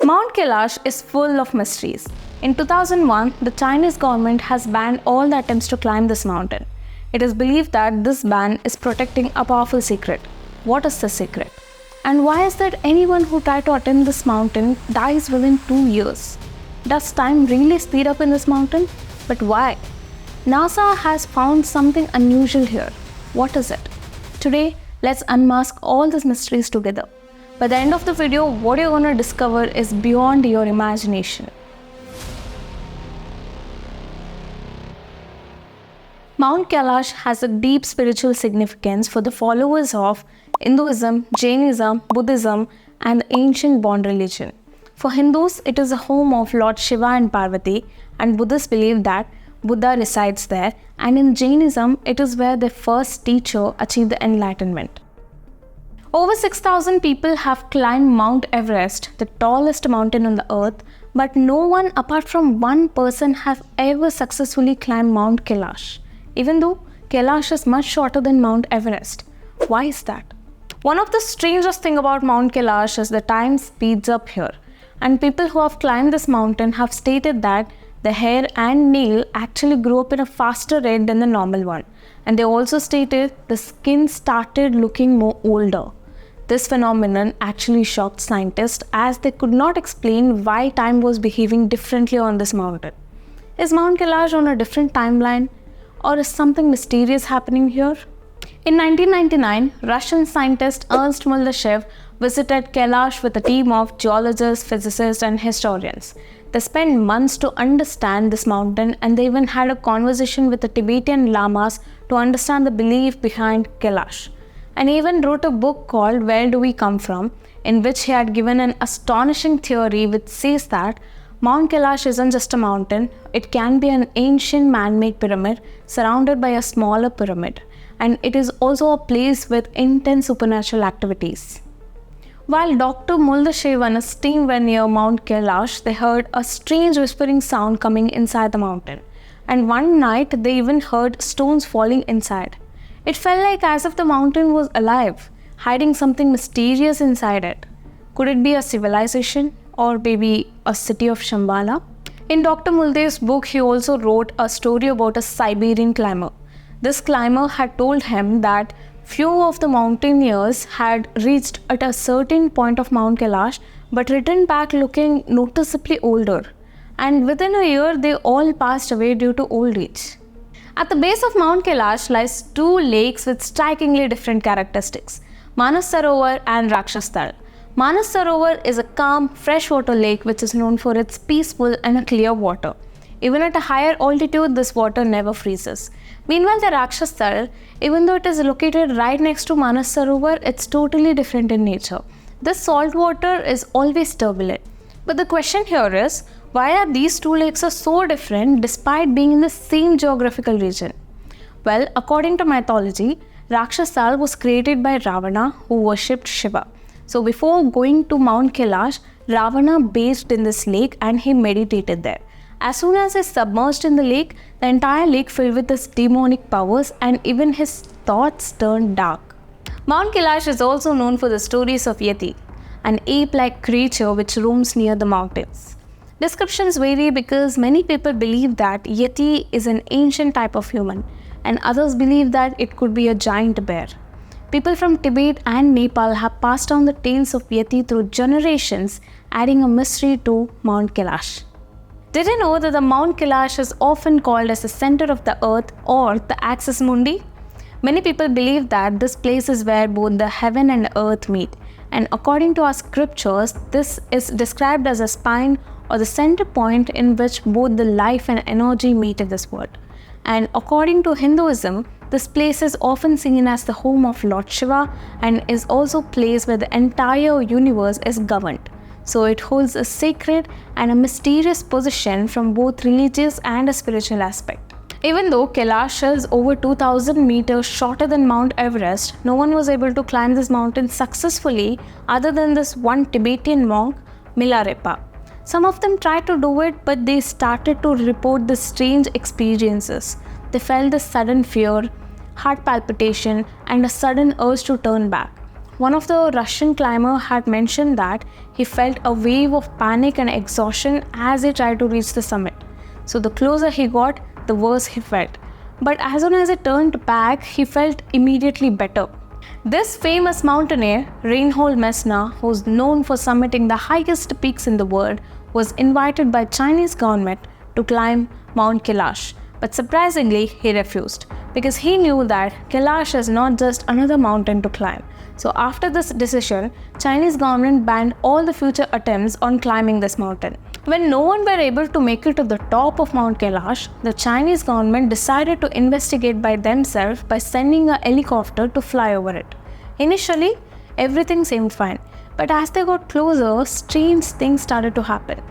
Mount Kailash is full of mysteries. In 2001, the Chinese government has banned all the attempts to climb this mountain. It is believed that this ban is protecting a powerful secret. What is the secret? And why is that anyone who tries to attempt this mountain dies within 2 years? Does time really speed up in this mountain? But why? NASA has found something unusual here. What is it? Today, let's unmask all these mysteries together. By the end of the video, what you're going to discover is beyond your imagination. Mount Kailash has a deep spiritual significance for the followers of Hinduism, Jainism, Buddhism, and the ancient Bond religion. For Hindus, it is the home of Lord Shiva and Parvati, and Buddhists believe that Buddha resides there, and in Jainism, it is where the first teacher achieved the enlightenment. Over 6,000 people have climbed Mount Everest, the tallest mountain on the earth, but no one apart from one person have ever successfully climbed Mount Kailash. Even though Kailash is much shorter than Mount Everest. Why is that? One of the strangest things about Mount Kailash is the time speeds up here. And people who have climbed this mountain have stated that the hair and nail actually grew up in a faster rate than the normal one. And they also stated the skin started looking more older. This phenomenon actually shocked scientists as they could not explain why time was behaving differently on this mountain. Is Mount Kailash on a different timeline? Or is something mysterious happening here? In 1999, Russian scientist Ernst Muldashev visited Kailash with a team of geologists, physicists, and historians. They spent months to understand this mountain, and they even had a conversation with the Tibetan lamas to understand the belief behind Kailash. And he even wrote a book called Where Do We Come From, in which he had given an astonishing theory which says that Mount Kailash isn't just a mountain, it can be an ancient man-made pyramid surrounded by a smaller pyramid, and it is also a place with intense supernatural activities. While Dr. Muldashev and his team were near Mount Kailash, they heard a strange whispering sound coming inside the mountain, and one night they even heard stones falling inside. It felt like as if the mountain was alive, hiding something mysterious inside it. Could it be a civilization? Or maybe a city of Shambhala? In Dr. Muldashev's book, he also wrote a story about a Siberian climber. This climber had told him that few of the mountaineers had reached at a certain point of Mount Kailash but returned back looking noticeably older. And within a year, they all passed away due to old age. At the base of Mount Kailash lies two lakes with strikingly different characteristics, Manas Sarovar and Rakshasthal. Manas Sarovar is a calm, freshwater lake which is known for its peaceful and clear water. Even at a higher altitude, this water never freezes. Meanwhile, the Rakshasthal, even though it is located right next to Manas Sarovar, it's totally different in nature. This salt water is always turbulent. But the question here is, why are these two lakes so different despite being in the same geographical region? Well, according to mythology, Rakshasthal was created by Ravana, who worshipped Shiva. So before going to Mount Kailash, Ravana bathed in this lake and he meditated there. As soon as he submerged in the lake, the entire lake filled with his demonic powers and even his thoughts turned dark. Mount Kailash is also known for the stories of Yeti, an ape-like creature which roams near the mountains. Descriptions vary because many people believe that Yeti is an ancient type of human and others believe that it could be a giant bear. People from Tibet and Nepal have passed down the tales of Yeti through generations, adding a mystery to Mount Kailash. Did you know that the Mount Kailash is often called as the center of the earth or the axis mundi? Many people believe that this place is where both the heaven and earth meet, and according to our scriptures, this is described as a spine or the center point in which both the life and energy meet in this world. And according to Hinduism, this place is often seen as the home of Lord Shiva and is also a place where the entire universe is governed. So it holds a sacred and a mysterious position from both religious and a spiritual aspect. Even though Kailash is over 2,000 meters shorter than Mount Everest, no one was able to climb this mountain successfully other than this one Tibetan monk, Milarepa. Some of them tried to do it, but they started to report the strange experiences. They felt the sudden fear, heart palpitation, and a sudden urge to turn back. one of the Russian climbers had mentioned that he felt a wave of panic and exhaustion as he tried to reach the summit. So the closer he got, the worse he felt. But as soon as he turned back, he felt immediately better. This famous mountaineer, Reinhold Messner, who's known for summiting the highest peaks in the world, was invited by Chinese government to climb Mount Kailash. But surprisingly, he refused because he knew that Kailash is not just another mountain to climb. So after this decision, Chinese government banned all the future attempts on climbing this mountain. When no one were able to make it to the top of Mount Kailash, the Chinese government decided to investigate by themselves by sending a helicopter to fly over it. Initially, everything seemed fine, but as they got closer, strange things started to happen.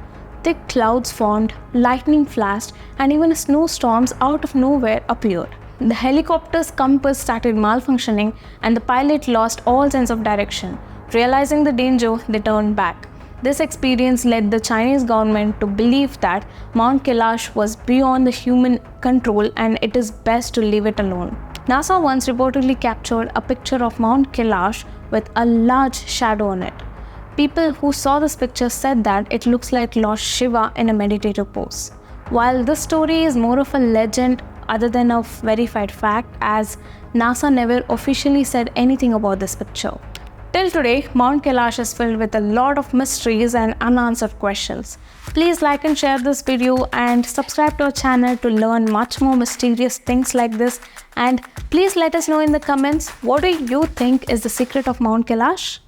Thick clouds formed, lightning flashed, and even snowstorms out of nowhere appeared. The helicopter's compass started malfunctioning, and the pilot lost all sense of direction. Realizing the danger, they turned back. This experience led the Chinese government to believe that Mount Kailash was beyond the human control and it is best to leave it alone. NASA once reportedly captured a picture of Mount Kailash with a large shadow on it. People who saw this picture said that it looks like Lord Shiva in a meditative pose. While this story is more of a legend other than a verified fact, as NASA never officially said anything about this picture. Till today, Mount Kailash is filled with a lot of mysteries and unanswered questions. Please like and share this video and subscribe to our channel to learn much more mysterious things like this. And please let us know in the comments, what do you think is the secret of Mount Kailash?